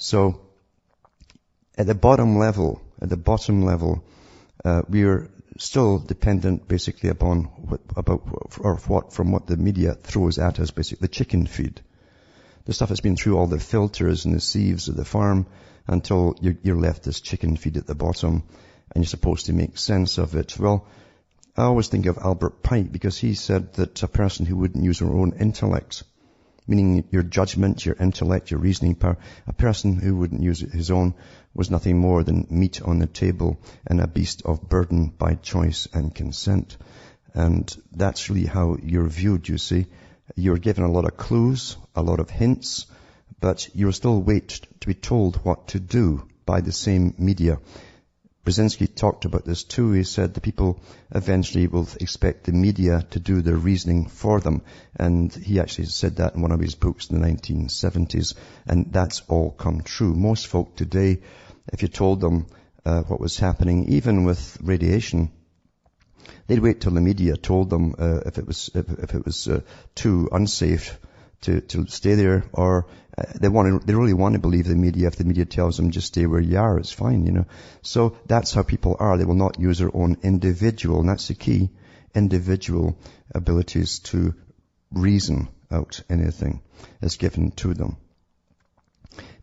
So at the bottom level, we're still dependent basically upon from what the media throws at us, basically the chicken feed. The stuff has been through all the filters and the sieves of the farm until you're left this chicken feed at the bottom, and you're supposed to make sense of it. Well, I always think of Albert Pike, because he said that a person who wouldn't use their own intellect, meaning your judgment, your intellect, your reasoning power, a person who wouldn't use his own was nothing more than meat on the table and a beast of burden by choice and consent. And that's really how you're viewed, you see. You're given a lot of clues, a lot of hints, but you'll still wait to be told what to do by the same media. Brzezinski talked about this too. He said the people eventually will expect the media to do their reasoning for them. And he actually said that in one of his books in the 1970s. And that's all come true. Most folk today, if you told them what was happening, even with radiation, they'd wait till the media told them if it was too unsafe to stay there, or they really want to believe the media. If the media tells them just stay where you are, it's fine, you know. So that's how people are. They will not use their own individual, and that's the key, individual abilities to reason out anything is given to them.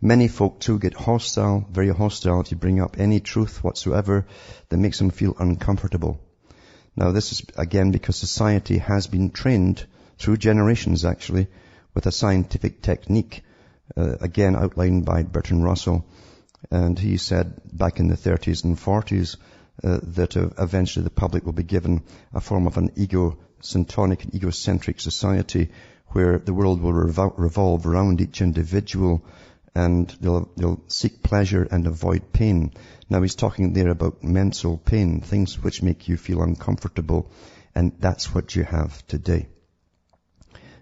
Many folk too get hostile, very hostile, to bring up any truth whatsoever that makes them feel uncomfortable. Now this is again because society has been trained through generations actually with a scientific technique, again outlined by Bertrand Russell. And he said back in the 30s and 40s that eventually the public will be given a form of an egosyntonic and egocentric society where the world will revolve around each individual, and they'll seek pleasure and avoid pain. Now he's talking there about mental pain, things which make you feel uncomfortable, and that's what you have today.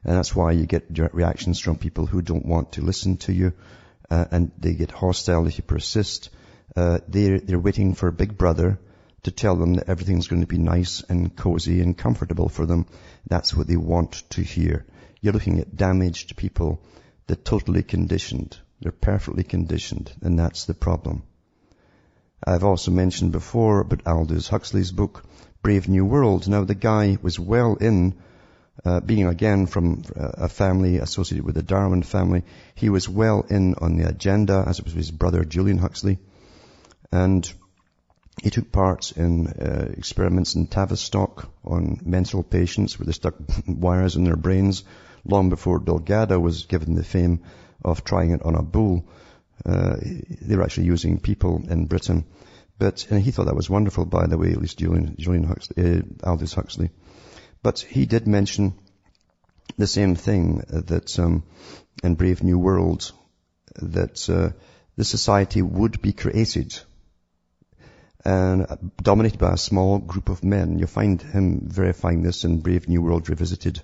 And that's why you get reactions from people who don't want to listen to you, and they get hostile if you persist. They're waiting for Big Brother to tell them that everything's going to be nice and cozy and comfortable for them. That's what they want to hear. You're looking at damaged people. They're totally conditioned. They're perfectly conditioned, and that's the problem. I've also mentioned before about Aldous Huxley's book, Brave New World. Now, the guy was well in, being again from a family associated with the Darwin family, he was well in on the agenda, as it was his brother Julian Huxley. And he took part in experiments in Tavistock on mental patients where they stuck wires in their brains long before Delgado was given the fame of trying it on a bull. They were actually using people in Britain. And he thought that was wonderful, by the way, at least Julian Huxley, Aldous Huxley. But he did mention the same thing, that in Brave New World, that the society would be created and dominated by a small group of men. You'll find him verifying this in Brave New World Revisited,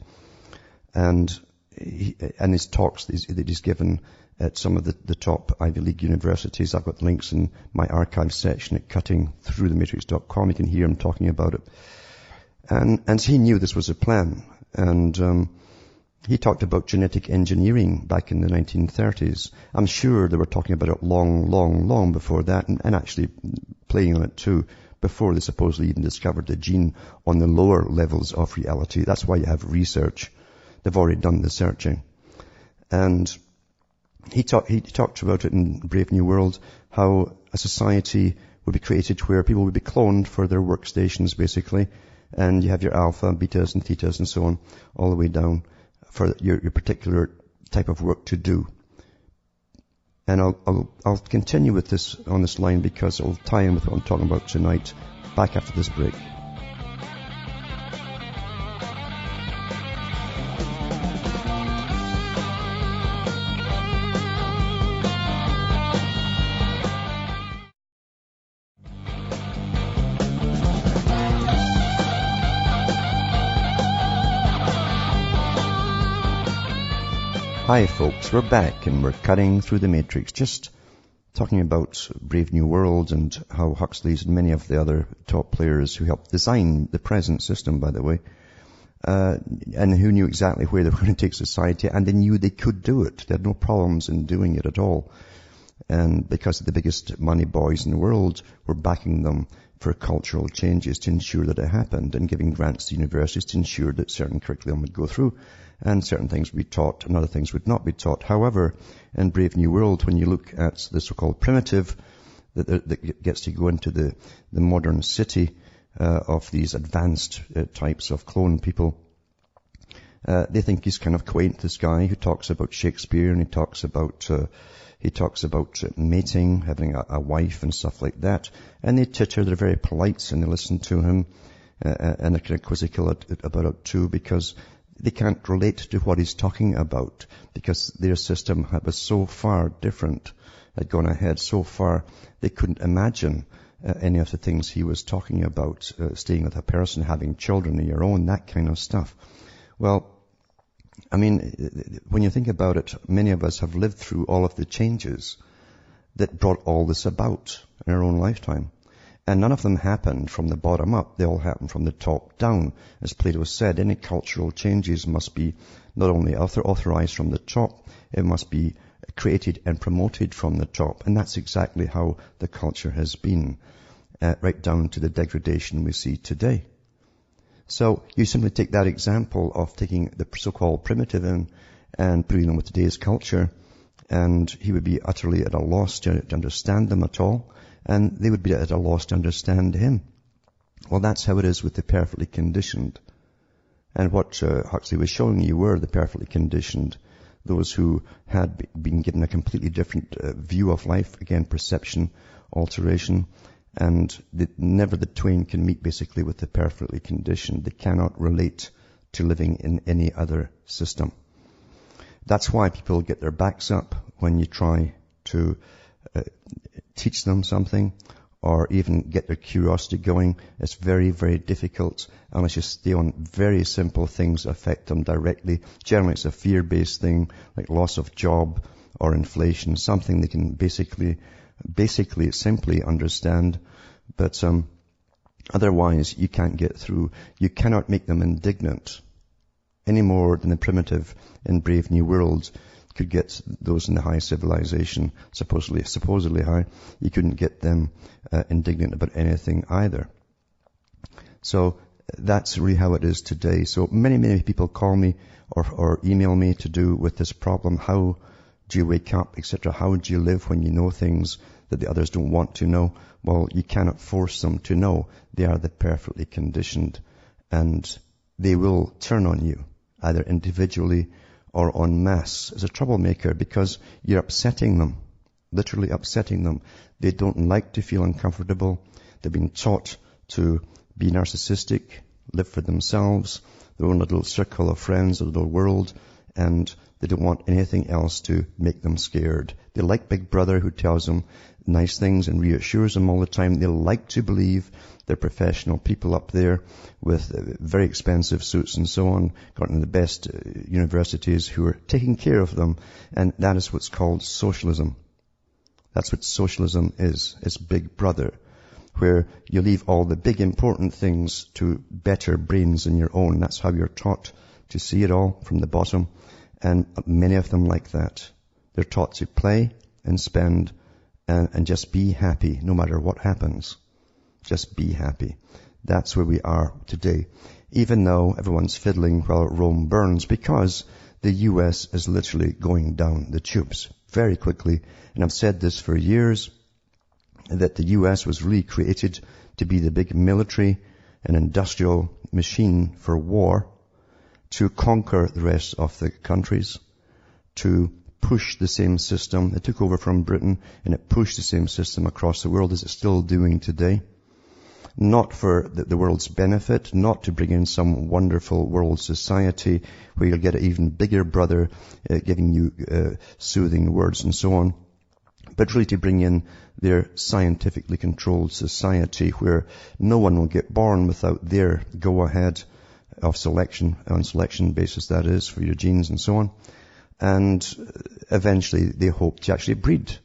and his talks that he's given at some of the top Ivy League universities. I've got links in my archive section at cuttingthroughthematrix.com. You can hear him talking about it. And he knew this was a plan. And he talked about genetic engineering back in the 1930s. I'm sure they were talking about it long before that, and actually playing on it too, before they supposedly even discovered the gene on the lower levels of reality. That's why you have research. They've already done the searching. And he talked about it in Brave New World, how a society would be created where people would be cloned for their workstations, basically. And you have your alpha, betas, and thetas, and so on, all the way down for your particular type of work to do. And I'll continue with this on this line because it'll tie in with what I'm talking about tonight. Back after this break. Hi folks, we're back and we're cutting through the matrix, just talking about Brave New World and how Huxley's and many of the other top players who helped design the present system, by the way, and who knew exactly where they were going to take society, and they knew they could do it. They had no problems in doing it at all. And because the biggest money boys in the world were backing them for cultural changes to ensure that it happened, and giving grants to universities to ensure that certain curriculum would go through and certain things would be taught and other things would not be taught. However, in Brave New World, when you look at the so-called primitive that gets to go into the modern city of these advanced types of clone people, they think he's kind of quaint, this guy who talks about Shakespeare, and he talks about mating, having a wife and stuff like that. And they titter, they're very polite, and they listen to him, and they're kind of quizzical about it too, because they can't relate to what he's talking about, because their system was so far different, had gone ahead so far, they couldn't imagine any of the things he was talking about, staying with a person, having children of your own, that kind of stuff. Well, I mean, when you think about it, many of us have lived through all of the changes that brought all this about in our own lifetime. And none of them happened from the bottom up. They all happened from the top down. As Plato said, any cultural changes must be not only authorized from the top, it must be created and promoted from the top. And that's exactly how the culture has been, right down to the degradation we see today. So you simply take that example of taking the so-called primitive in and putting them with today's culture, and he would be utterly at a loss to understand them at all, and they would be at a loss to understand him. Well, that's how it is with the perfectly conditioned. And what Huxley was showing you were the perfectly conditioned, those who had been given a completely different view of life, again, perception, alteration, and never the twain can meet basically with the perfectly conditioned. They cannot relate to living in any other system. That's why people get their backs up when you try to teach them something or even get their curiosity going. It's very, very difficult unless you stay on very simple things that affect them directly. Generally, it's a fear-based thing like loss of job or inflation, something they can basically simply understand. But otherwise, you can't get through. You cannot make them indignant any more than the primitive in Brave New World could get those in the high civilization, supposedly high. You couldn't get them indignant about anything either. So that's really how it is today. So many people call me or email me to do with this problem. How do you wake up, etc.? How do you live when you know things that the others don't want to know? Well, you cannot force them to know. They are the perfectly conditioned, and they will turn on you, either individually or en masse, as a troublemaker, because you're upsetting them, literally upsetting them. They don't like to feel uncomfortable. They've been taught to be narcissistic, live for themselves, their own little circle of friends, a little world, and they don't want anything else to make them scared. They like Big Brother, who tells them nice things and reassures them all the time. They like to believe they're professional people up there with very expensive suits and so on, gotten the best universities, who are taking care of them. And that is what's called socialism. That's what socialism is. It's Big Brother, where you leave all the big important things to better brains than your own. That's how you're taught to see it all from the bottom. And many of them like that. They're taught to play and spend and just be happy no matter what happens. Just be happy. That's where we are today. Even though everyone's fiddling while Rome burns, because the U.S. is literally going down the tubes very quickly. And I've said this for years, that the U.S. was really created to be the big military and industrial machine for war, to conquer the rest of the countries, to push the same system. It took over from Britain, and it pushed the same system across the world as it's still doing today. Not for the world's benefit, not to bring in some wonderful world society where you'll get an even bigger brother giving you soothing words and so on, but really to bring in their scientifically controlled society where no one will get born without their go-ahead of selection, on selection basis that is, for your genes and so on. And eventually they hope to actually breed,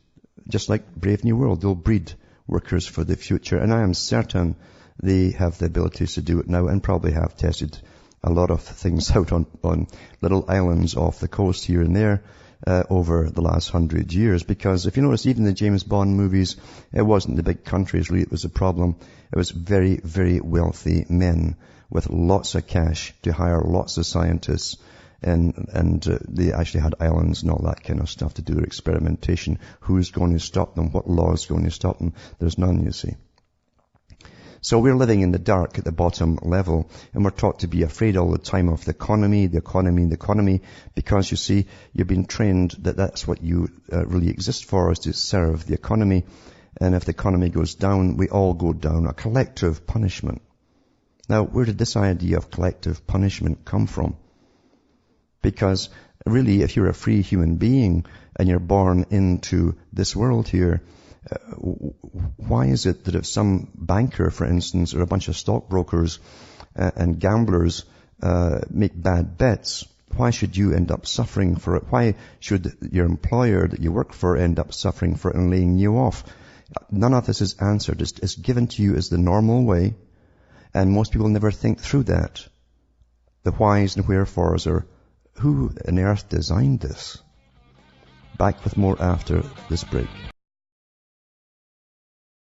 just like Brave New World. They'll breed workers for the future. And I am certain they have the abilities to do it now, and probably have tested a lot of things out on little islands off the coast here and there, over the last 100 years. Because if you notice, even the James Bond movies, it wasn't the big countries really it was a problem. It was very, very wealthy men with lots of cash to hire lots of scientists. And they actually had islands and all that kind of stuff to do their experimentation. Who's going to stop them? What law is going to stop them? There's none, you see. So we're living in the dark at the bottom level, and we're taught to be afraid all the time of the economy, because you see, you've been trained that that's what you really exist for, is to serve the economy. And if the economy goes down, we all go down, a collective punishment. Now, where did this idea of collective punishment come from? Because really, if you're a free human being and you're born into this world here, why is it that if some banker, for instance, or a bunch of stockbrokers and gamblers make bad bets, why should you end up suffering for it? Why should your employer that you work for end up suffering for it and laying you off? None of this is answered. It's given to you as the normal way, and most people never think through that. The whys and wherefores are, who on earth designed this? Back with more after this break.